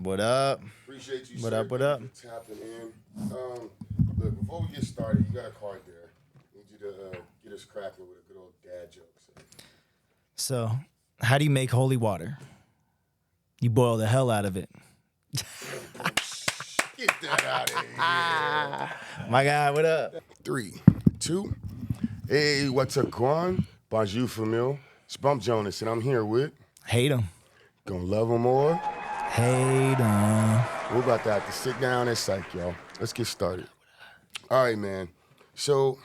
What up? Appreciate you, What sir. up, what up? For tapping in. Look, before we get started, you got a card there. I need you to get us cracking with a good old dad joke. So, how do you make holy water? You boil the hell out of it. Get that out of here. My guy, what up? 3, 2. Hey, what's up, Quan? Bonjour, famille. It's Bump Jonas, and I'm here with... HATEM. Gonna love them more. HATEM. We're about to have to sit down and Syke, y'all. Let's get started. All right, man. So,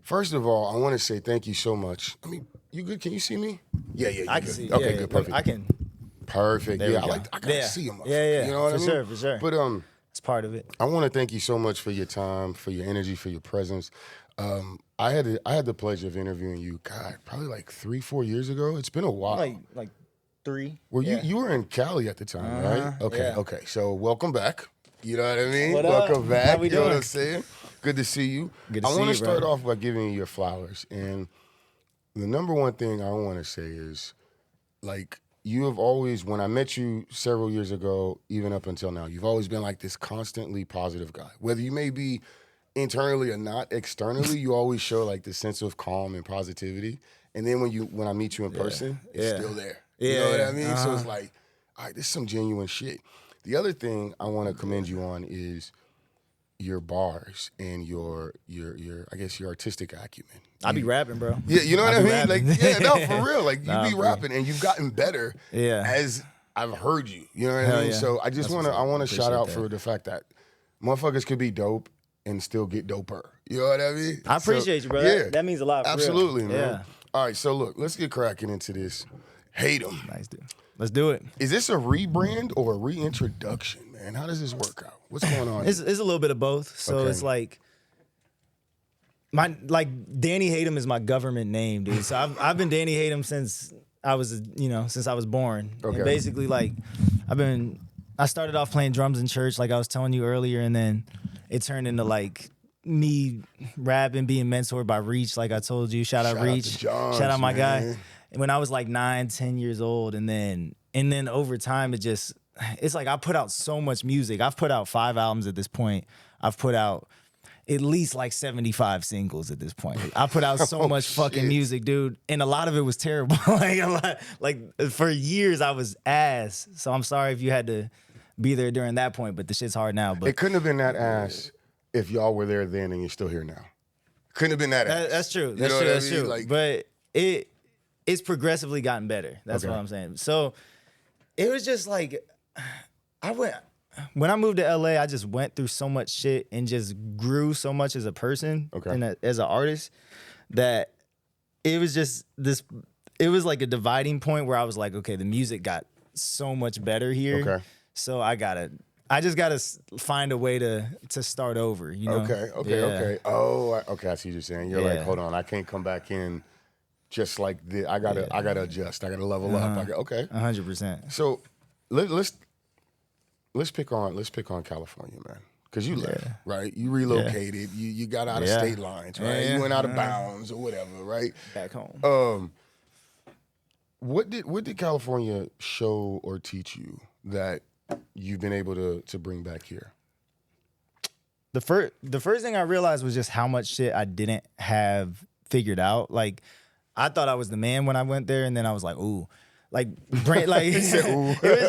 first of all, I want to say thank you so much. I mean, you good? Can you see me? Yeah, you I can good. see. Okay, yeah, good, perfect. I can. Perfect. There Yeah, we I go. gotta see him. Yeah. You know what I mean? For sure. But It's part of it. I want to thank you so much for your time, for your energy, for your presence. I had the pleasure of interviewing you. God, probably like 3-4 years ago. It's been a while. Like 3. Well, yeah. you were in Cali at the time, right? Okay, yeah. okay. So welcome back. You know what I mean? What up? Welcome back. How we You know what doing? I'm saying? Good to see you. Good to I see want you, to start bro. off by giving you your flowers. And the number one thing I want to say is, like, you have always, when I met you several years ago, even up until now, you've always been like this constantly positive guy. Whether you may be internally or not externally, you always show like this sense of calm and positivity. And then when I meet you in person, it's still there. You know what I mean? So it's like, all right, this is some genuine shit. The other thing I want to commend you on is your bars and your I guess your artistic acumen. I be rapping, bro. Yeah, you know what I mean? rapping. Like, yeah, no, for real. Like, you be for rapping and you've gotten better as I've heard you. You know what I mean? yeah. So I just want to shout out that. for the fact that motherfuckers could be dope and still get doper. You know what I mean? I appreciate you, bro. Yeah, That means a lot. For absolutely, real. man. Yeah. All right, so look, let's get cracking into this. HATEM. Nice, dude. Let's do it. Is this a rebrand or a reintroduction, man? How does this work out? What's going on? It's a little bit of both. So Okay. it's like Danny HATEM is my government name, dude. So I've been Danny HATEM since I was born. Okay. And basically, like, I started off playing drums in church, like I was telling you earlier, and then it turned into like me rapping, being mentored by Reach, like I told you. Shout out Reach. to Johns, Shout out my guy. man. When I was like 9-10 years old, and then over time it's like I put out so much music. I've put out 5 albums at this point. I've put out at least like 75 singles at this point. I put out so much fucking music, dude, and a lot of it was terrible. like for years I was ass. So I'm sorry if you had to be there during that point, but the shit's hard now. But It couldn't have been that ass if y'all were there then and you're still here now. Couldn't have been that ass. That's true. You That's know true. what I That's mean? true. Like- But it's progressively gotten better. That's Okay. what I'm saying. So it was just like when I moved to LA, I just went through so much shit and just grew so much as a person and as an artist that it was just it was like a dividing point where I was like, okay, the music got so much better here. Okay. So I just gotta find a way to start over, you know? Okay. Oh, okay. I see what you're saying. You're like, Yeah. hold on, I can't come back in just like this. I gotta adjust. I gotta level up. Okay. 100%. So let's pick on California, man. Because you left, right? You relocated. You got out of state lines, right? Yeah. You went out of bounds or whatever, right? Back home. What did California show or teach you that you've been able to bring back here? The first thing I realized was just how much shit I didn't have figured out. Like, I thought I was the man when I went there, and then I was like, ooh. Like, it was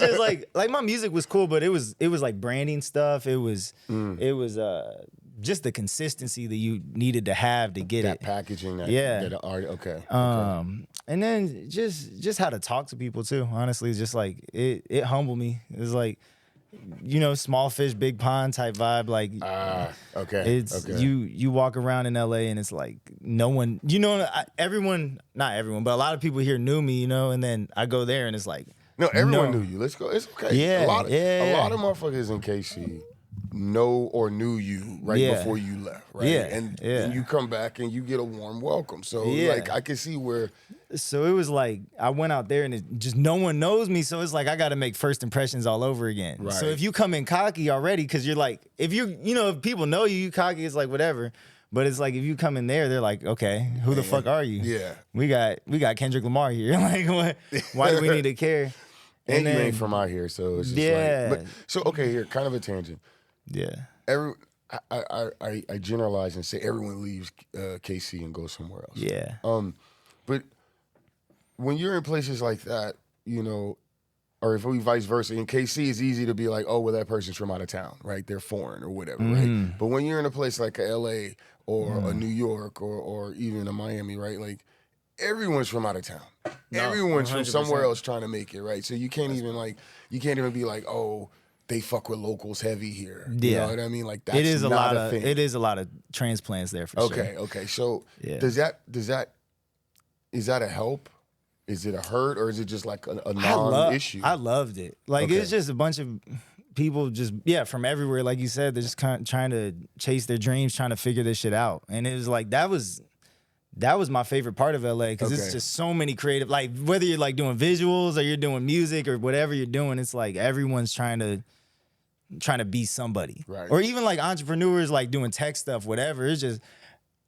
just like my music was cool, but it was like branding stuff. It was just the consistency that you needed to have to get That it. packaging, that art. Okay. And then just how to talk to people too. Honestly, just like it humbled me. It was like, small fish, big pond type vibe. Like, it's you walk around in LA and it's like no one, everyone, not everyone, but a lot of people here knew me, and then I go there and it's like, no, everyone knew you. Let's go. It's okay. Yeah, a lot of yeah. motherfuckers in KC know or knew you before you left, right? Yeah, and you come back and you get a warm welcome. So like I can see where. So it was like I went out there and it just no one knows me, so it's like I got to make first impressions all over again. Right. So if you come in cocky already, because you're like, if if people know you cocky, it's like whatever. But it's like if you come in there, they're like, okay, who the fuck are you? Yeah. We got Kendrick Lamar here. Like, why do we need to care? And you ain't from out here, so it's just like. But, so okay, here, kind of a tangent. Yeah. I generalize and say everyone leaves KC and goes somewhere else. Yeah. But when you're in places like that, you know, or if we vice versa, in KC, it's easy to be like, oh, well, that person's from out of town, right? They're foreign or whatever, right? But when you're in a place like a LA or a New York or even a Miami, right? Like, everyone's from out of town. No, everyone's 100%. From somewhere else trying to make it, right? So you can't even be like, oh, they fuck with locals heavy here. You know what I mean? Like, that's not a thing. It is a lot of transplants there for sure. Okay. So is that a help? Is it a hurt, or is it just like a non-issue? I loved it. Like, it's just a bunch of people just, from everywhere. Like you said, they're just kind of trying to chase their dreams, trying to figure this shit out. And it was like, that was my favorite part of LA, because it's just so many creative, like, whether you're like doing visuals or you're doing music or whatever you're doing, it's like everyone's trying to be somebody. Right. Or even like entrepreneurs, like doing tech stuff, whatever. It's just,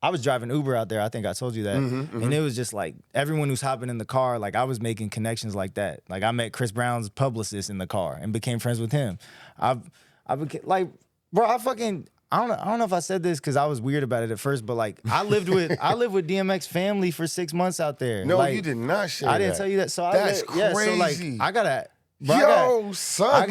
I was driving Uber out there. I think I told you that. And it was just like everyone who's hopping in the car, like I was making connections like that. Like I met Chris Brown's publicist in the car and became friends with him. I became like, bro, I don't know if I said this because I was weird about it at first, but like I lived with DMX family for 6 months out there. No, like, you did not share that. I didn't tell you that. So that's crazy. So like I gotta. Bro, I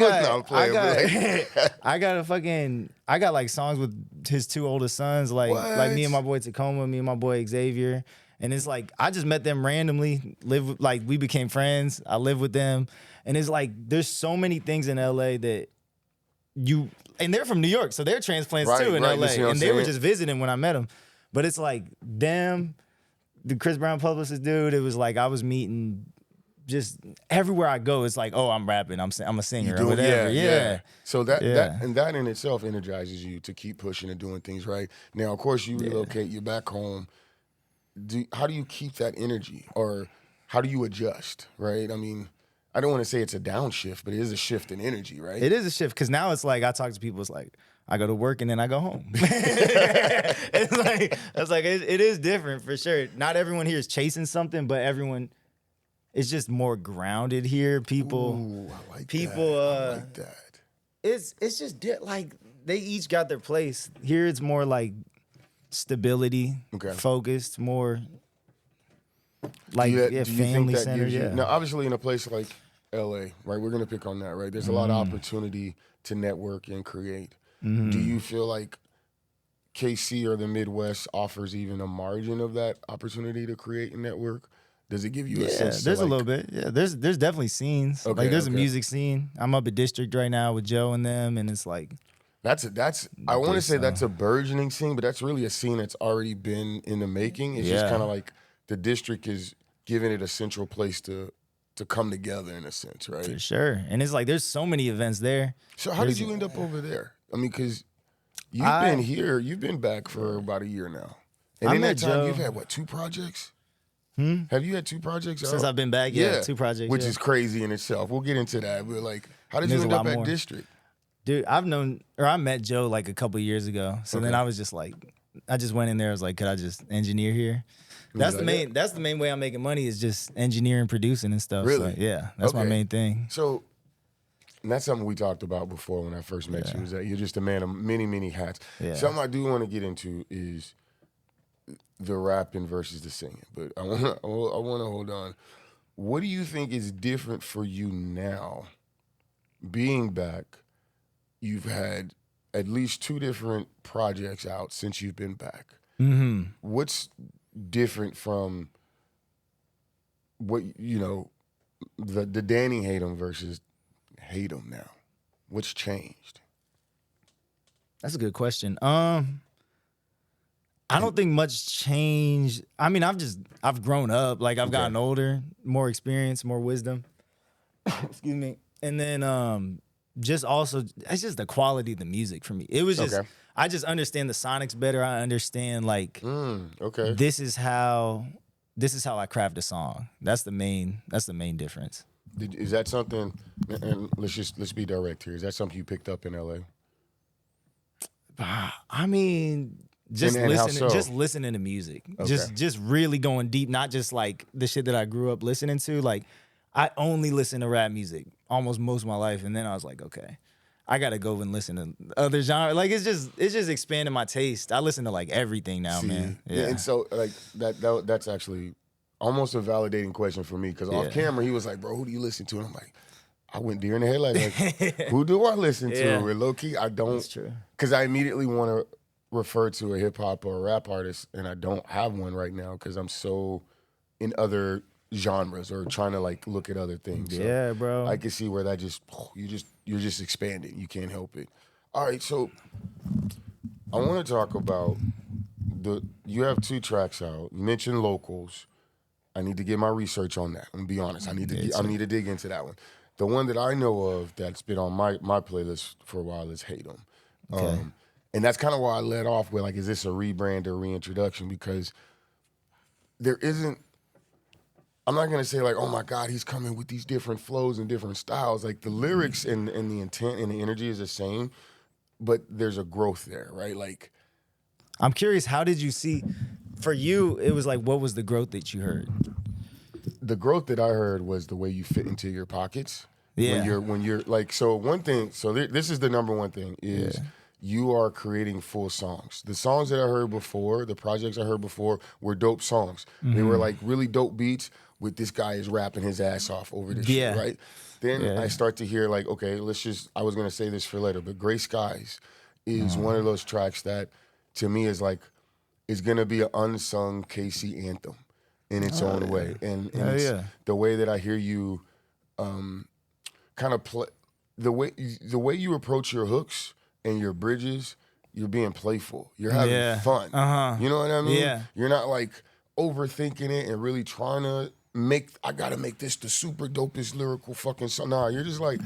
got like songs with his 2 oldest sons, like me and my boy Tacoma, me and my boy Xavier. And it's like, I just met them randomly, we became friends. I live with them. And it's like, there's so many things in LA that and they're from New York, so they're transplants too in LA. And they were just visiting when I met them. But it's like them, the Chris Brown publicist dude, it was like I was meeting just everywhere I go, it's like, oh, I'm rapping, I'm a singer or whatever. Yeah. So that in itself energizes you to keep pushing and doing things right. Now, of course, you relocate, you're back home. How do you keep that energy, or how do you adjust, right? I mean, I don't want to say it's a downshift, but it is a shift in energy, right? It is a shift, because now it's like I talk to people, it's like I go to work and then I go home. It's like it is different for sure. Not everyone here is chasing something, but everyone. It's just more grounded here. People, I like that. It's just like they each got their place. Here it's more like stability, focused, more like family centered. Now, obviously, in a place like LA, right? We're gonna pick on that, right? There's a lot of opportunity to network and create. Do you feel like KC or the Midwest offers even a margin of that opportunity to create and network? Does it give you a sense? There's a little bit. Yeah, there's definitely scenes. Like there's a music scene. I'm up at District right now with Joe and them, and it's like that's I want to say that's a burgeoning scene, but that's really a scene that's already been in the making. It's just kind of like the District is giving it a central place to come together in a sense, right? For sure. And it's like there's so many events there. So how did you end up over there? I mean, because you've been here, you've been back for about a year now, and in that time you've had 2 projects. Have you had 2 projects since I've been back? Yeah, 2 projects, which is crazy in itself. We'll get into that. But like, how did you end up at District? Dude, I met Joe like a couple years ago. So then I was just like, I just went in there. I was like, could I just engineer here? That's the main way I'm making money, is just engineering, producing and stuff. Really? So, that's my main thing. So, and that's something we talked about before when I first met you, is that you're just a man of many, many hats. Yeah. Something I do want to get into is the rapping versus the singing, but I want to hold on. What do you think is different for you now, being back? You've had at least 2 different projects out since you've been back. What's different from what the Danny HATEM versus HATEM now? What's changed? That's a good question. I don't think much changed. I mean, I've grown up. Like, I've gotten older, more experience, more wisdom. Excuse me. And then just also, it's just the quality of the music for me. It was just, I just understand the sonics better. I understand, like, this is how I craft a song. That's the main difference. Is that something, and let's be direct here, is that something you picked up in LA? I mean, just listening to music. Just really going deep, not just like the shit that I grew up listening to. Like, I only listen to rap music. almost most of my life, and then I was like, okay, I gotta go and listen to other genres. Like it's just expanding my taste. I listen to like everything now, man. Yeah. And so like that's actually almost a validating question for me because off camera he was like, bro, who do you listen to? And I'm like, I went deer in the headlights. Like, who do I listen to? And low key, I don't. That's true. Because I immediately want to refer to a hip hop or a rap artist, and I don't have one right now because I'm so in other genres or trying to like look at other things. Yeah, so bro. I can see where that you're just expanding. You can't help it. All right, so I want to talk about you have 2 tracks out. You mentioned locals. I need to get my research on that. I'm gonna be honest. I need to dig into that one. The one that I know of that's been on my playlist for a while is HATEM. Okay. And that's kind of why I led off with like, is this a rebrand or reintroduction? Because there isn't, I'm not gonna say like, oh my God, he's coming with these different flows and different styles. Like the lyrics and the intent and the energy is the same, but there's a growth there, right? Like, I'm curious, how did you see, for you, it was like, what was the growth that you heard? the growth that I heard was the way you fit into your pockets. Yeah. When you're like, so one thing, so this is the number one thing is you are creating full songs. The songs that I heard before, the projects I heard before were dope songs. Mm-hmm. They were like really dope beats with this guy is rapping his ass off over this shit, right? Then I start to hear like, okay, I was going to say this for later, but Gray Skies is one of those tracks that to me is like, is going to be an unsung KC anthem in its own way. And it's the way that I hear you kind of play, the way you approach your hooks and your bridges, you're being playful. You're having fun. You know what I mean? Yeah. You're not like overthinking it and really trying to I gotta make this the super dopest lyrical fucking song. Nah, you're just like,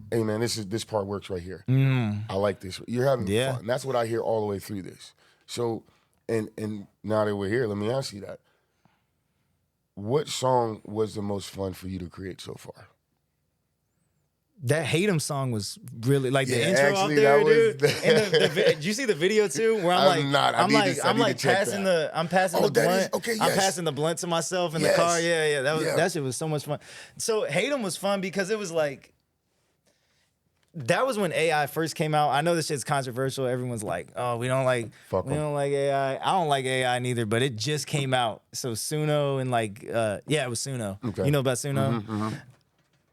hey man, this part works right here. I like this. You're having fun. That's what I hear all the way through this. So, and now that we're here, let me ask you that. What song was the most fun for you to create so far? That HATEM song was really like the intro out there, dude. And did you see the video too? Where I'm passing the blunt. I'm passing the blunt to myself in the car. Yeah. That shit was so much fun. So HATEM was fun because it was like, that was when AI first came out. I know this shit's controversial. Everyone's like, "Oh, we don't like AI." I don't like AI neither, but it just came out. So Suno and it was Suno. Okay. You know about Suno? Mm-hmm.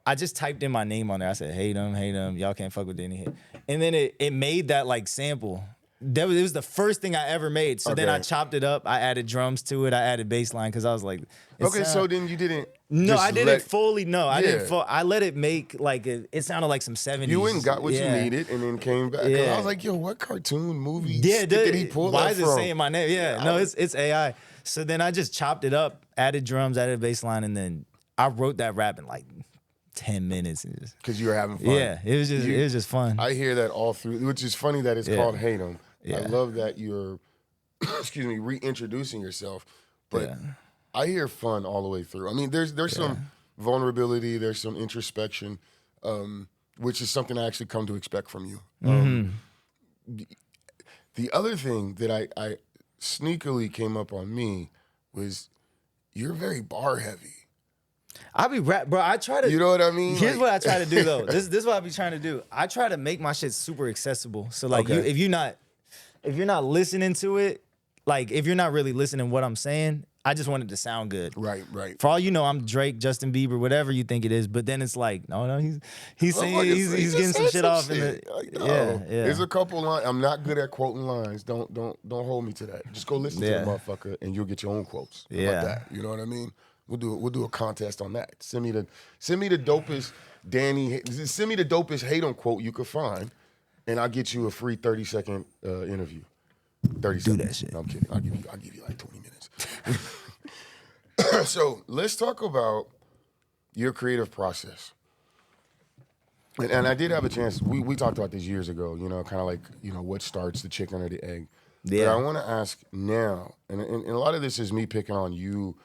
I just typed in my name on there. I said, HATEM. Y'all can't fuck with any hit. And then it made that like sample. It was the first thing I ever made. So then I chopped it up. I added drums to it. I added bass line because I was like, so then you didn't. No, I didn't fully. No, I didn't. I let it make like it sounded like some 70s. You went and got what you needed, and then came back. I was like, yo, what cartoon movie? Did he pull that from? Why is it saying my name? Yeah, no, it's AI. So then I just chopped it up, added drums, added bass line, and then I wrote that rap in like 10 minutes. Because you were having fun. Yeah, it was just fun. I hear that all through, which is funny that it's called HATEM. Yeah. I love that you're, reintroducing yourself, but I hear fun all the way through. I mean, there's some vulnerability, there's some introspection, which is something I actually come to expect from you. The other thing that I sneakily came up on me was you're very bar heavy. I be bro. I try to. You know what I mean? Here's what I try to do though. This is what I be trying to do. I try to make my shit super accessible. So like, if you're not listening to it, like if you're not really listening to what I'm saying, I just want it to sound good. Right. For all you know, I'm Drake, Justin Bieber, whatever you think it is. But then it's like, no, he's saying he's getting some shit off. There's a couple lines. I'm not good at quoting lines. Don't hold me to that. Just go listen to the motherfucker, and you'll get your own quotes. How about that? You know what I mean? We'll do a contest on that. Send me the dopest send me the dopest HATEM quote you could find, and I'll get you a free 30-second interview. 30 seconds. Do that shit. No, I'm kidding. I'll give you like 20 minutes. So let's talk about your creative process. And I did have a chance. We talked about this years ago. Kind of like what starts the chicken or the egg. Yeah. But I want to ask now, and a lot of this is me picking on you.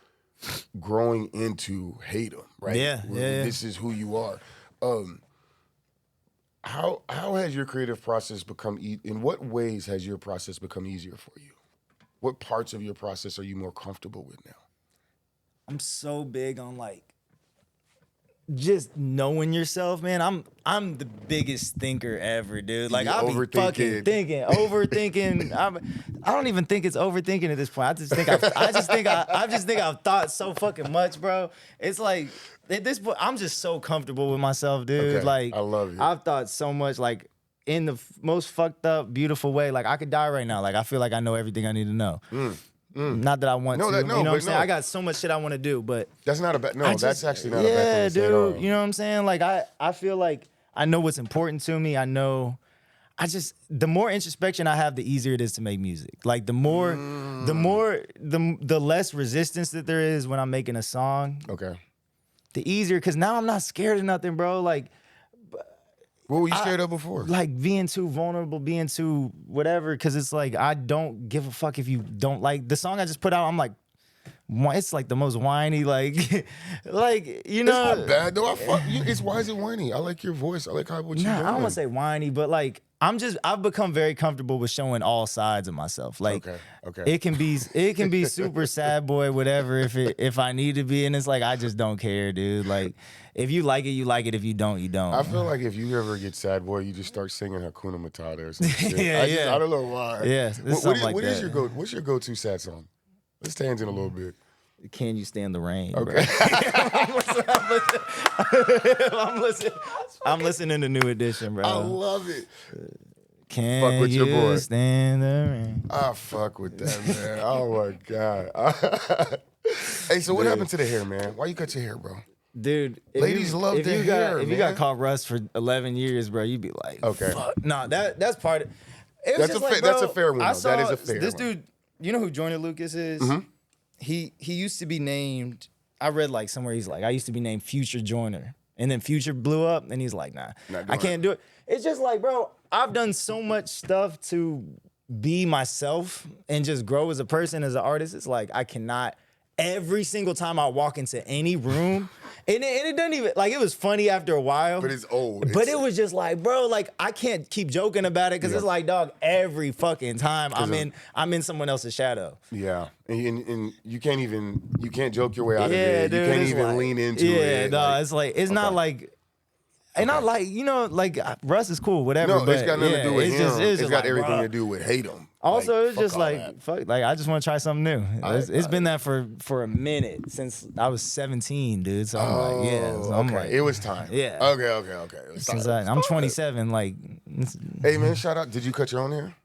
Growing into HATEM, right? Yeah. This is who you are. How has your creative process become? In what ways has your process become easier for you? What parts of your process are you more comfortable with now? I'm so big on like just knowing yourself, man. I'm the biggest thinker ever, dude. Like, You I'll be fucking overthinking. I don't even think it's overthinking at this point. I just think I've thought so fucking much, bro. It's like at this point, I'm just so comfortable with myself, dude. Okay, Like, I love you. I've thought so much, like, in the most fucked up, beautiful way. Like, I could die right now. Like, I feel like I know everything I need to know. Not that I want to. You know what I'm saying? I got so much shit I want to do, but that's not a bad. No, that's actually not a bad thing to say at all. You know what I'm saying? Like, I feel like I know what's important to me. I know. The more introspection I have, the easier it is to make music. Like, the less resistance that there is when I'm making a song. Okay. The easier, because now I'm not scared of nothing, bro. Like, what were you scared of before? Like, being too vulnerable, being too whatever, because it's like, I don't give a fuck if you don't like the song I just put out. I'm like, it's like the most whiny, like, you know. It's not bad though. Why is it whiny? I like your voice. I like what you doing. I don't want to say whiny, but like, I've become very comfortable with showing all sides of myself. Like, okay. It can be super sad boy, whatever, if I need to be, and it's like, I just don't care, dude. Like, if you like it, you like it. If you don't, you don't. I feel like if you ever get sad boy, you just start singing Hakuna Matata or some shit. Yeah. I don't know why. Yeah, what's your go-to sad song? Let's tangent a little bit. Can You Stand the Rain? Okay. I'm listening to New Edition, bro. I love it. Can fuck with your boy. You stand the rain? I fuck with that, man. Oh my God. Hey, so what happened to the hair, man? Why you cut your hair, bro? Dude, ladies love their hair. If you got caught rust for 11 years, bro, you'd be like, okay. Fuck. No, that's part of it. That's a fair one. That is a fair this one. Dude, you know who Joyner Lucas is? Mm-hmm. He used to be named, I read like somewhere, he's like, I used to be named Future Joyner. And then Future blew up, and he's like, nah, I can't do it. It's just like, bro, I've done so much stuff to be myself and just grow as a person, as an artist. It's like, I cannot, every single time I walk into any room, and it doesn't even, like, it was funny after a while. But it's old. But it was just like, bro, like, I can't keep joking about it, because it's like, dog, every fucking time I'm in someone else's shadow. Yeah. And you can't joke your way out of it. Dude, you can't even lean into it. Yeah, no, it's like, it's not like, and not like, you know, like, Russ is cool, whatever. No, but it's got nothing to do with him. It's got like, everything bro. to do with HATEM. Also, it's just like, fuck, like, I just want to try something new. It's been that for a minute, since I was 17, dude. So I'm like, yeah. So I'm like, it was time. Yeah. Okay. Since I'm 27, like. Hey, man, shout out. Did you cut your own hair?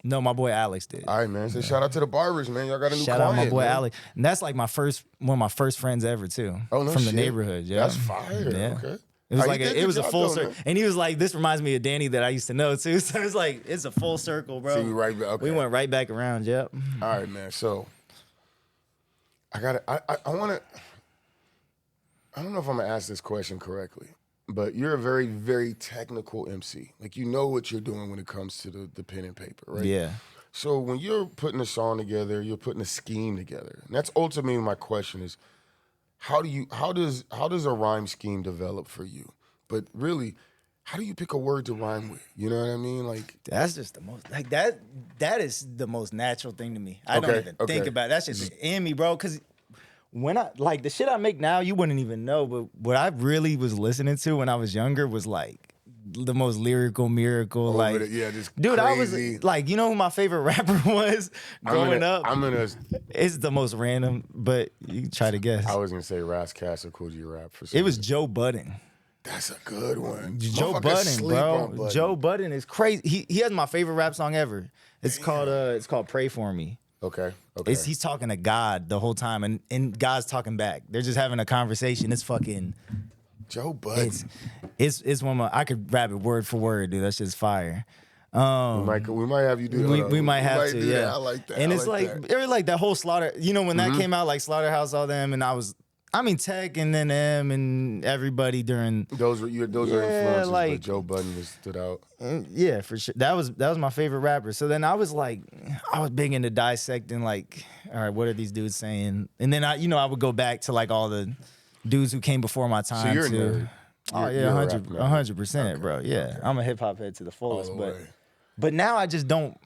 No, my boy Alex did. All right, man. So shout out to the barbers, man. Y'all got a new Shout client, out my boy man. Alex. And that's like one of my first friends ever, too. Oh, no From shit. the neighborhood, yeah. That's fire. Yeah. Okay. It was How like you did it was your a job, full though, circle, man. and he was like, "This reminds me of Danny that I used to know too." So it's like it's a full circle, bro. So you right back. Okay. We went right back around. Yep. All right, man. So I got to I want to. I don't know if I'm gonna ask this question correctly, but you're a very, very technical MC. Like, you know what you're doing when it comes to the pen and paper, right? Yeah. So when you're putting a song together, you're putting a scheme together, and that's ultimately my question is, how does a rhyme scheme develop for you? But really, how do you pick a word to rhyme with? You know what I mean? Like, that's just the most like that is the most natural thing to me. I don't even think about it. That's just in me, bro. Because when I like the shit I make now, you wouldn't even know. But what I really was listening to when I was younger was like the most lyrical miracle. Like, just dude, crazy. I was like, you know who my favorite rapper was growing up? It's the most random, but you try to guess. I was gonna say Ras Kass or Cool G Rap for some It was reason. Joe Budden. That's a good one. Joe Motherfuckers Budden, sleep bro. on Budden. Joe Budden is crazy. He has my favorite rap song ever. It's called Pray For Me. Okay. He's talking to God the whole time, and God's talking back. They're just having a conversation. It's fucking Joe Budden. It's one of my, I could rap it word for word, dude. That's just fire. We might have you do that. We might have to, yeah. That. I like that. And I it's like like like that whole Slaughter. You know when that came out, like Slaughterhouse, all them, and Tech and then M and everybody during those are influences, like, but Joe Budden stood out. Yeah, for sure. That was my favorite rapper. So then I was big into dissecting, like, all right, what are these dudes saying? And then I would go back to like all the dudes who came before my time. So you're too. a nerd. Oh yeah, 100%, bro. Yeah, I'm a hip hop head to the fullest, but now I just don't.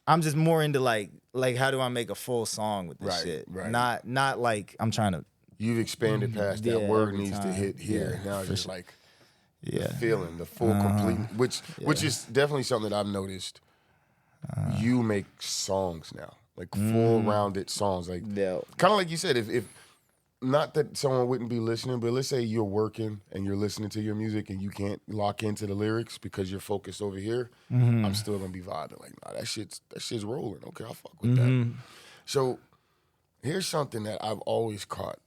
I'm just more into like how do I make a full song with this shit? Right. Not like I'm trying to you've expanded past that word every needs to time. hit here. Yeah, And now it's for just sure. like Yeah. the feeling, the full complete, which is definitely something that I've noticed. You make songs now, like full rounded songs, like Yeah. kind of like you said. If not that someone wouldn't be listening, but let's say you're working and you're listening to your music and you can't lock into the lyrics because you're focused over here, I'm still gonna be vibing. Like, nah, that shit's rolling. Okay, I'll fuck with that. So here's something that I've always caught,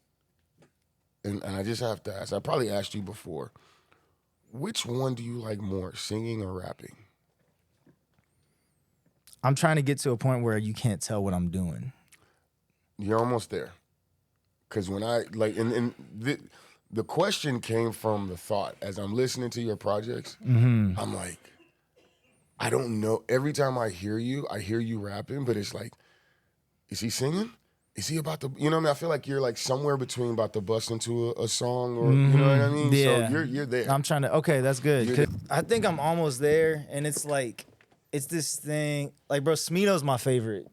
and I just have to ask. I probably asked you before. Which one do you like more, singing or rapping? I'm trying to get to a point where you can't tell what I'm doing. You're almost there. Because when I, like, and the question came from the thought. As I'm listening to your projects, I'm like, I don't know. Every time I hear you rapping, but it's like, is he singing? Is he about to, you know what I mean? I feel like you're like somewhere between about to bust into a song or, you know what I mean? Yeah. So you're there. I'm trying to, okay, that's good. 'Cause I think I'm almost there, and it's like, it's this thing, like, bro, Smino's my favorite.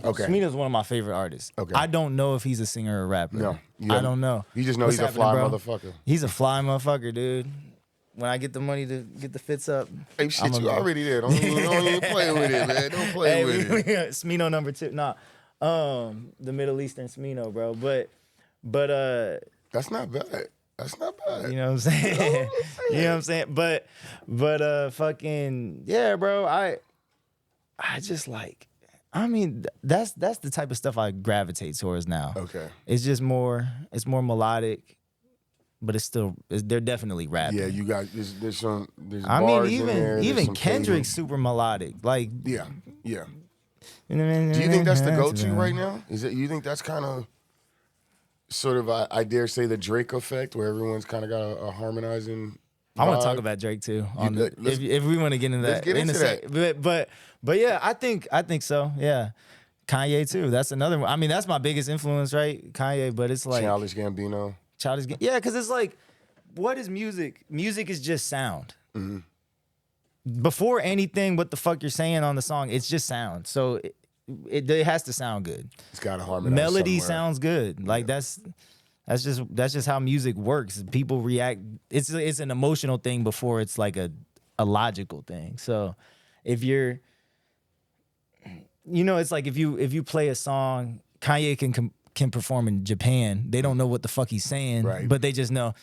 Okay. Smino's one of my favorite artists. Okay. I don't know if he's a singer or a rapper. No. I don't know. You just know What's he's a happening, fly bro? motherfucker. He's a fly motherfucker, dude. When I get the money to get the fits up. Hey, shit, you already there. Don't even play with it, man. Don't play with it. Smino number 2. Nah. The Middle Eastern Smino, bro. But That's not bad. That's not bad. you know what I'm saying? You know what I'm saying? But fucking yeah, bro. I just like, I mean, that's the type of stuff I gravitate towards now. Okay. It's just more melodic, but they're definitely rapping. Yeah, you got there's I bars mean, in there, there's even some Kendrick's cadence. super melodic. Like, Yeah. do Do you think that's the go-to right now? Is it? You think that's kind of sort of I dare say the Drake effect, where everyone's kind of got a harmonizing. I want vibe? to talk about Drake too. let's- If we want to get into that, let's get into that. But yeah, I think so. Yeah, Kanye too. That's another one. I mean, that's my biggest influence, right? Kanye. But it's like Childish Gambino. Yeah, because it's like, what is music? Music is just sound. Before anything, what the fuck you're saying on the song, it's just sound. So it has to sound good. It's got to harmonize. Melody somewhere. sounds good. Like that's just how music works. People react. It's an emotional thing before it's like a logical thing. So if you're, it's like if you play a song, Kanye can perform in Japan. They don't know what the fuck he's saying, Right. but they just know.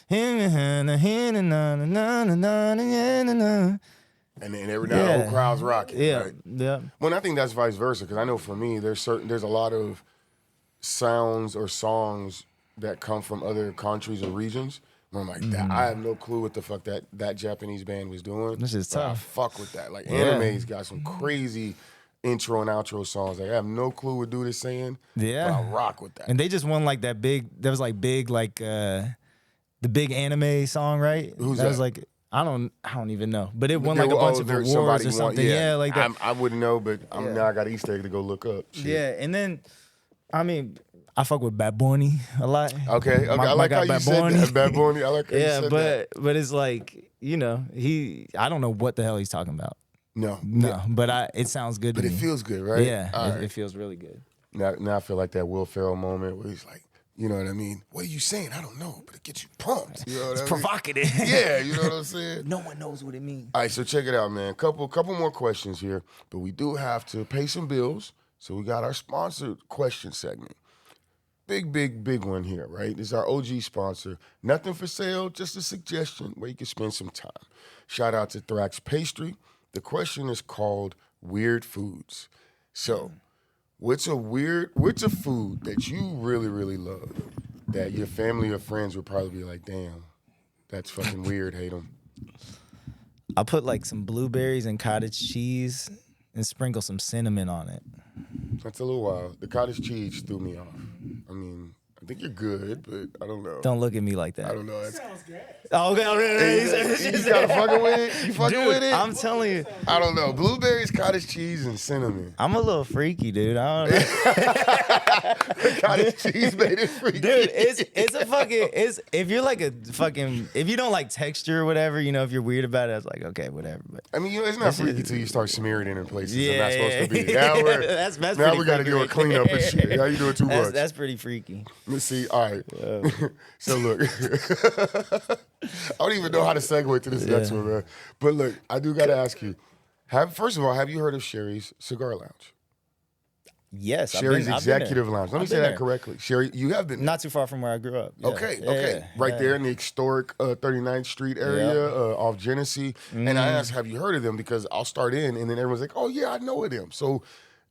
And then every now the whole crowd's rocking. Yeah, Right? yeah. Well, I think that's vice versa, because I know for me, there's a lot of sounds or songs that come from other countries or regions where I'm like, I have no clue what the fuck that Japanese band was doing. This is but I tough. fuck with that. Like, Anime's got some crazy intro and outro songs. Like, I have no clue what dude is saying. Yeah. But I rock with that. And they just won like that big. That was like big, like the big anime song, right? Who's that? Was that? like I don't even know, but it won like a bunch of awards somebody or something. Yeah, like that. I wouldn't know, but now I got an Easter egg to go look up. Shit. Yeah, and then I mean, I fuck with Bad Bunny a lot. Okay. I like how you said that. Bad Bunny. I like how you said that. but it's like, I don't know what the hell he's talking about. No. But it sounds good. But to it me. feels good, right? Yeah, All right. it feels really good. Now I feel like that Will Ferrell moment where he's like, you know what I mean? What are you saying? I don't know, but it gets you pumped. You know what It's I mean? provocative. Yeah, you know what I'm saying? No one knows what it means. All right, so check it out, man. Couple more questions here, but we do have to pay some bills. So we got our sponsored question segment. Big one here, right? This is our OG sponsor. Nothing for sale, just a suggestion where you can spend some time. Shout out to Thrax Pastry. The question is called Weird Foods. So, what's a food that you really, really love that your family or friends would probably be like, damn, that's fucking weird, HATEM? I put like some blueberries and cottage cheese and sprinkle some cinnamon on it. That's a little wild. The cottage cheese threw me off. I mean, I think you're good, but I don't know. Don't look at me like that. I don't know. Sounds good. Oh, okay. You gotta fucking with it? You fucking Dude, with it? I'm telling you, I don't know. Blueberries, cottage cheese, and cinnamon. I'm a little freaky, dude. I don't know. Cottage cheese made it freaky. Dude, it's a fucking, if you're like a fucking, if you don't like texture or whatever, if you're weird about it, it's like, okay, whatever. But I mean, it's not freaky until you start smearing it in places it's yeah, not supposed to be. yeah. Now that's now pretty we got to freaky do a right cleanup and there. shit. Now you doing too much. That's pretty freaky. Let's see. All right. So look, I don't even know how to segue to this next one, man. But look, I do got to ask you. First of all, have you heard of Sherry's Cigar Lounge? Yes, Sherry's I've been Executive Lounge. Let me say that correctly. Sherry, you have been not too far from where I grew up. Yeah. Okay. Right there in the historic 39th Street area off Genesee. And I asked, have you heard of them? Because I'll start in, and then everyone's like, oh, yeah, I know of them. So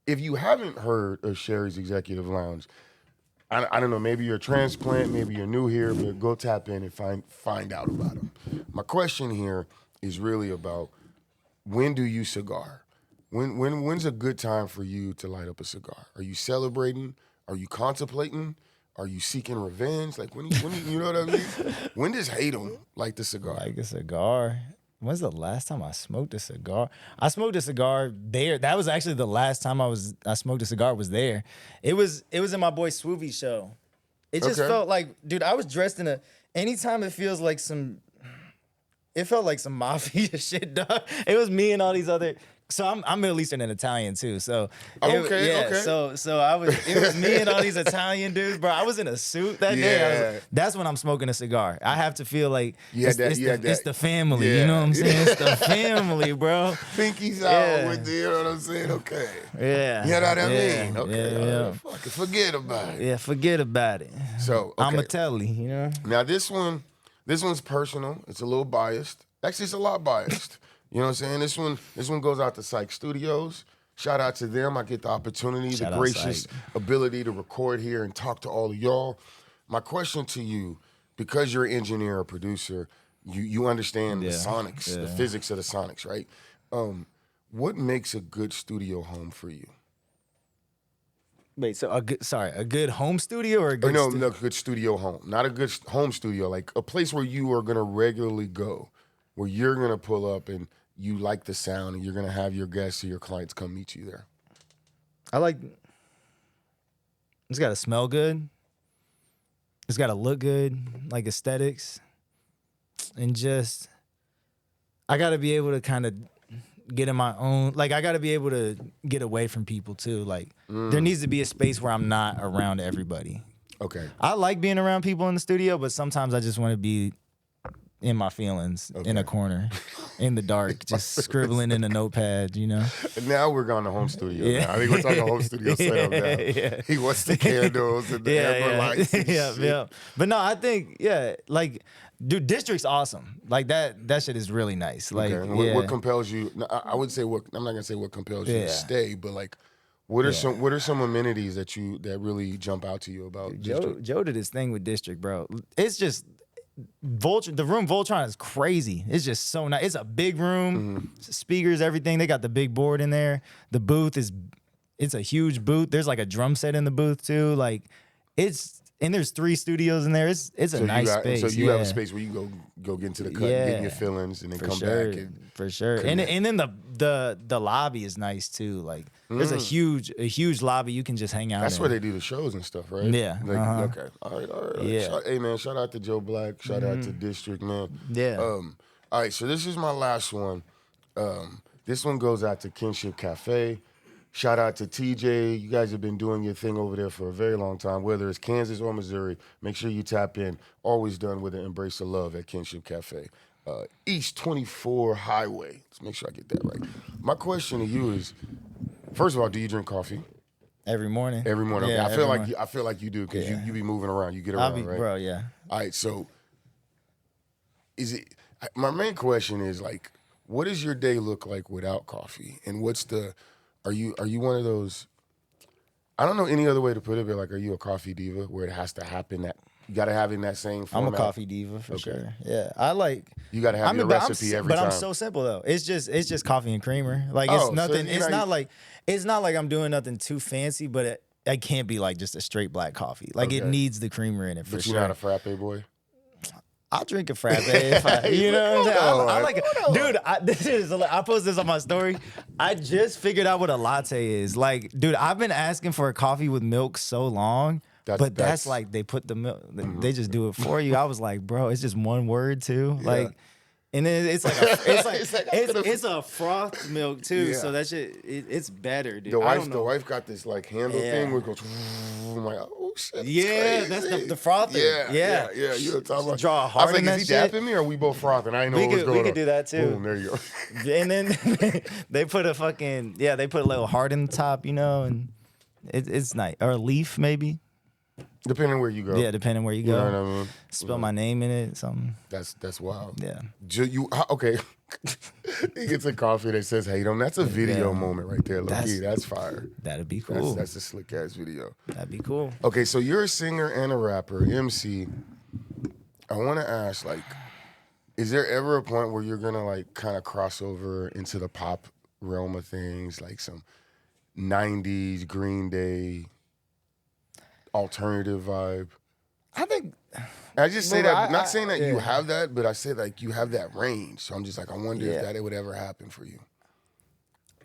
if you haven't heard of Sherry's Executive Lounge, I don't know, maybe you're a transplant, maybe you're new here, but go tap in and find out about them. My question here is really about, when do you cigar? When's a good time for you to light up a cigar? Are you celebrating? Are you contemplating? Are you seeking revenge? Like when you know what I mean? When does HATEM light the cigar? Like a cigar. When's the last time I smoked a cigar? I smoked a cigar there. That was actually the last time I smoked a cigar was there. It was in my boy Swoovie's show. It just felt like, dude, I was dressed in anytime it feels like it felt like some mafia shit, dog. It was me and all these other. So I'm Middle Eastern and Italian too. So okay. So it was me and all these Italian dudes, bro. I was in a suit that day. That's when I'm smoking a cigar. I have to feel like it's the family. Yeah. You know what I'm saying? It's the family, bro. Pinkies out with you know what I'm saying? Okay. Yeah. You know what I mean? Okay. Yeah. Forget about it. Yeah, forget about it. So I'm a telly, you know. Now this one's personal. It's a little biased. Actually, it's a lot biased. You know what I'm saying? This one goes out to Syke Studios. Shout out to them. I get the opportunity, the gracious ability to record here and talk to all of y'all. My question to you, because you're an engineer or producer, you understand the sonics, the physics of the sonics, right? What makes a good studio home for you? Wait, so a good home studio or a good no, good studio home. Not a good home studio, like a place where you are gonna regularly go, where you're gonna pull up and you like the sound and you're gonna have your guests or your clients come meet you there. It's gotta smell good. It's gotta look good, like aesthetics. And just, I gotta be able to kind of get in my own, like I gotta be able to get away from people too. Like there needs to be a space where I'm not around everybody. Okay. I like being around people in the studio, but sometimes I just want to be in my feelings, in a corner, in the dark, just scribbling in a notepad, you know? Now we're going to home studio. Now. I think we're talking home studio setup now. Yeah. He wants the candles and the amber lights and shit. But no, I think, like, dude, District's awesome. Like, that shit is really nice. Like, what compels you? I would say I'm not going to say what compels you to stay, but like, what are some amenities that really jump out to you about District? Joe did his thing with District, bro. It's just, the room Voltron is crazy. It's just so nice. It's a big room, speakers, everything. They got the big board in there. The booth it's a huge booth. There's like a drum set in the booth too. Like and there's 3 studios in there. It's a nice space. So you have a space where you go get into the cut, get in your feelings, and then come back. For sure. And then the lobby is nice too. Like there's a huge lobby you can just hang out. That's in. where they do the shows and stuff, right? Yeah. Okay. All right. Yeah. Hey man, shout out to Joe Black. Shout out to District, man. Yeah. All right. So this is my last one. This one goes out to Kinship Cafe. Shout out to TJ. You guys have been doing your thing over there for a very long time, whether it's Kansas or Missouri. Make sure you tap in. Always done with an embrace of love at Kinship Cafe. East 24 Highway. Let's make sure I get that right. My question to you is, first of all, do you drink coffee? Every morning. Every morning. Yeah, okay. I feel like you do because you be moving around. You get around, right? Bro, yeah. All right, so my main question is like, what does your day look like without coffee? And are you one of those, I don't know any other way to put it, but like, are you a coffee diva where it has to happen that you got to have in that same format? I'm a coffee diva for sure. Yeah, I like. You got to have your recipe every time. But I'm so simple though. It's just coffee and creamer. Like it's nothing. So it's not like I'm doing nothing too fancy, but it can't be like just a straight black coffee. Like it needs the creamer in it for sure. But you're not a frappe boy. I'll drink a frappe if you know what I'm saying. I like it. Dude, I posted this on my story. I just figured out what a latte is. Like, dude, I've been asking for a coffee with milk so long. That's like they put the milk, they just do it for you. I was like, bro, it's just one word too. Yeah. Like, And then it's like it's a froth milk too, Yeah. so that shit it's better, dude. The I don't the know. wife got this like handle thing where it goes. I'm like, oh shit. Yeah, that's the frother. Yeah. You know what I'm talking about? Draw a I heart was like, in is he that shit. dapping me or are we both frothing? I didn't know what was going on. We could do that too. Boom, there you go. And then they put a little heart in the top, you know, and it's nice. Or a leaf maybe. Depending where you go. Yeah, depending where you go. You know what I mean? Spell my name in it, something. That's wild. Yeah. Okay. He gets a coffee that says HATEM. That's a video moment right there. That's fire. That'd be cool. That's a slick ass video. That'd be cool. Okay, so you're a singer and a rapper, MC. I want to ask, like, is there ever a point where you're gonna like kind of cross over into the pop realm of things, like some '90s Green Day alternative vibe? I think I just say Well, that, not I- saying that yeah. you have that, but I say like you have that range. So I'm just like, I wonder if that it would ever happen for you.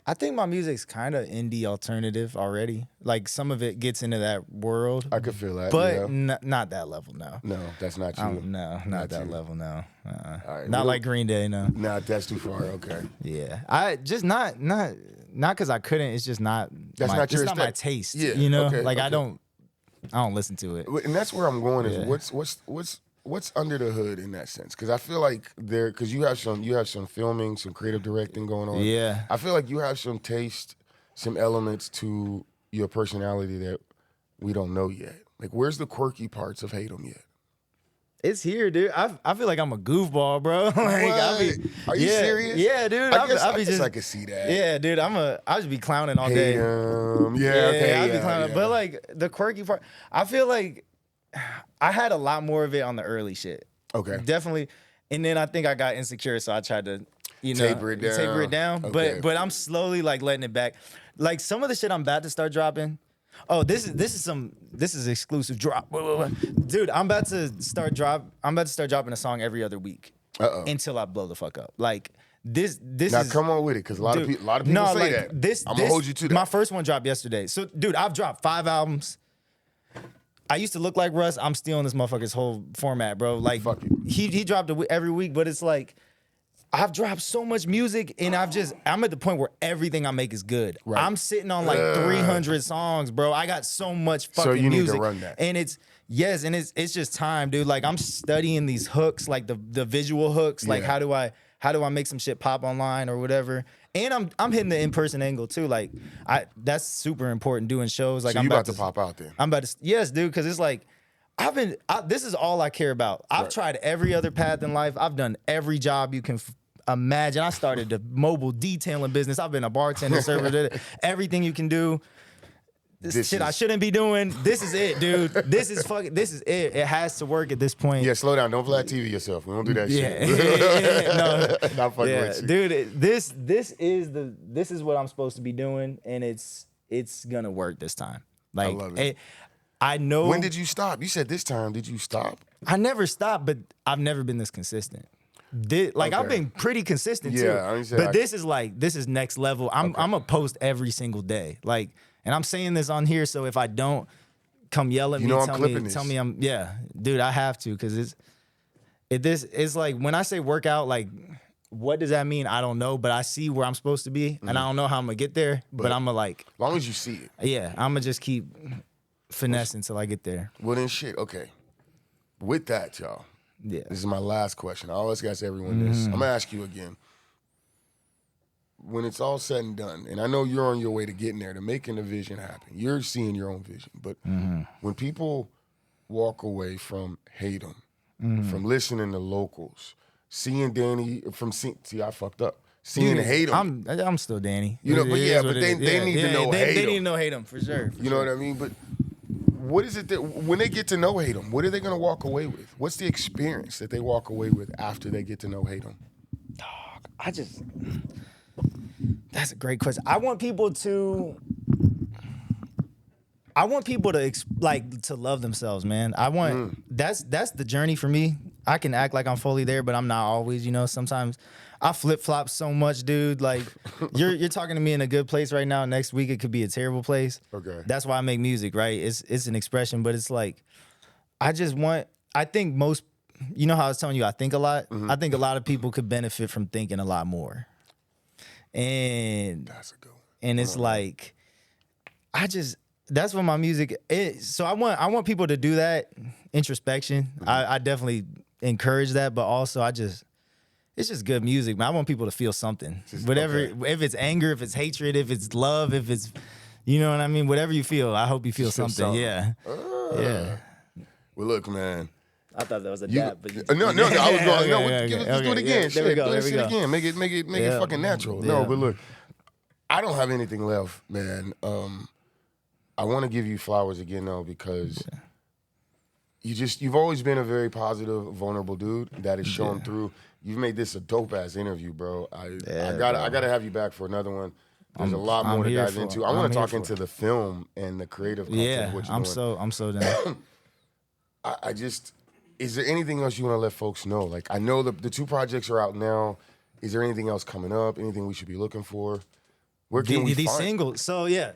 I think my music's kind of indie alternative already. Like some of it gets into that world, I could feel that, but yeah. not that level. No, No, that's not you. no, not that you. level. No, All right, not like Green Day. No. Nah, that's too far. Okay. Yeah, I just not because I couldn't. It's just not. That's not your It's not my aesthetic. taste. Yeah, you know, okay, like I okay. don't listen to it. And that's where I'm going is Yeah. what's under the hood in that sense? Because I feel like because you have some filming, some creative directing going on. Yeah. I feel like you have some taste, some elements to your personality that we don't know yet. Like, where's the quirky parts of HATEM yet? It's here, dude. I feel like I'm a goofball, bro. Like, Are you serious? Yeah, dude. I guess just I could see that. Yeah, dude. I just be clowning all day. Okay. I'd be clowning. But like the quirky part, I feel like I had a lot more of it on the early shit. Okay. Definitely. And then I think I got insecure, so I tried to, Taper it down. Okay. But I'm slowly like letting it back. Like some of the shit I'm about to start dropping. Oh, this is exclusive drop. Dude, I'm about to start dropping a song every other week. Until I blow the fuck up. Like this Now is come on with it, because a lot of people say that. I'm gonna hold you to that. My first one dropped yesterday. So, dude, I've dropped 5 albums. I used to look like Russ. I'm stealing this motherfucker's whole format, bro. Like, Fuck you. he dropped it every week, but it's like I've dropped so much music, and I'm at the point where everything I make is good. Right. I'm sitting on like 300 songs, bro. I got so much fucking So you need music. to run that. And it's just time, dude. Like I'm studying these hooks, like the visual hooks. Like Yeah. how do I make some shit pop online or whatever? And I'm hitting the in-person angle too. Like that's super important doing shows. Like So I'm you about to pop out then. I'm about to, yes, dude, because it's like, this is all I care about. I've tried every other path in life. I've done every job you can imagine. I started the mobile detailing business. I've been a bartender, server, everything you can do. This shit I shouldn't be doing. This is it, dude. This is it. It has to work at this point. Yeah, slow down. Don't Vlad TV yourself. We don't do that shit. No. Not fucking Yeah, with you. dude. This is what I'm supposed to be doing, and it's gonna work this time. Like, love it. I know. When did you stop? You said this time. Did you stop? I never stopped, but I've never been this consistent. I've been pretty consistent too. Yeah, I understand. But this is next level. I'm gonna post every single day. Like, and I'm saying this on here, so if I don't, come yell at me, tell me I'm dude, I have to, because it's like when I say workout, like what does that mean? I don't know, but I see where I'm supposed to be, and I don't know how I'm gonna get there, but I'm gonna like, As long as you see it. I'm gonna just keep finessing until I get there. Well then shit, okay. With that, y'all. Yeah. This is my last question. I always ask everyone this. I'm gonna ask you again. When it's all said and done, and I know you're on your way to getting there, to making the vision happen. You're seeing your own vision. But when people walk away from HATEM, from listening to locals, seeing Danny, I fucked up. Seeing HATEM. I'm still Danny. You know, but It is what they it is. need to know They HATEM. need to know HATEM for sure. You know what I mean? But what is it that, when they get to know HATEM, what are they gonna walk away with? What's the experience that they walk away with after they get to know HATEM? That's a great question. I want people to to love themselves, man. I want that's the journey for me. I can act like I'm fully there, but I'm not always, you know. Sometimes I flip-flop so much, dude. Like you're talking to me in a good place right now. Next week it could be a terrible place. Okay. That's why I make music, right? It's an expression, but it's like I think most you know how I was telling you I think a lot? I think a lot of people could benefit from thinking a lot more. And That's a good one. And it's like, that's what my music is. So I want people to do that introspection. I definitely encourage that, but also it's just good music, man. I want people to feel something. Whatever, if it's anger, if it's hatred, if it's love, if it's, you know what I mean? Whatever you feel, I hope you feel something. Yeah. Yeah. Well, look, man. I thought that was a dab, but no. I was going. Let's do it again. Yeah, there we go. There we go. Again. Make it fucking natural. Yeah. No, but look, I don't have anything left, man. I want to give you flowers again, though, because you've always been a very positive, vulnerable dude that is shown through. You've made this a dope ass interview, bro. I gotta have you back for another one. There's a lot more to dive into. I want to talk into the film and the creative content of what you're doing. I'm so down. Is there anything else you want to let folks know? Like, I know the 2 projects are out now. Is there anything else coming up? Anything we should be looking for? Where can we find singles? So yeah,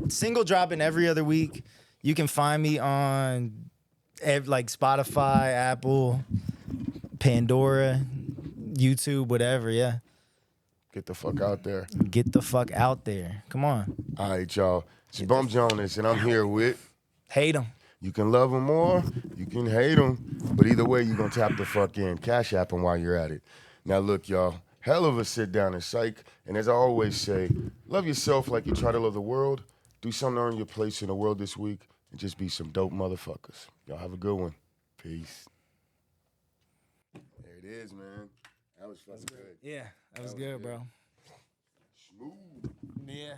single dropping every other week. You can find me on like Spotify, Apple, Pandora, YouTube, whatever. Yeah. Get the fuck out there. Get the fuck out there. Come on. All right, y'all. It's Bum Jonas, and I'm here with HATEM. You can love them more, you can hate them, but either way, you're going to tap the fucking Cash App while you're at it. Now, look, y'all, hell of a sit down in Syke. And as I always say, love yourself like you try to love the world. Do something to earn your place in the world this week, and just be some dope motherfuckers. Y'all have a good one. Peace. There it is, man. That was fucking good. Yeah, that was good, bro. Smooth. Yeah.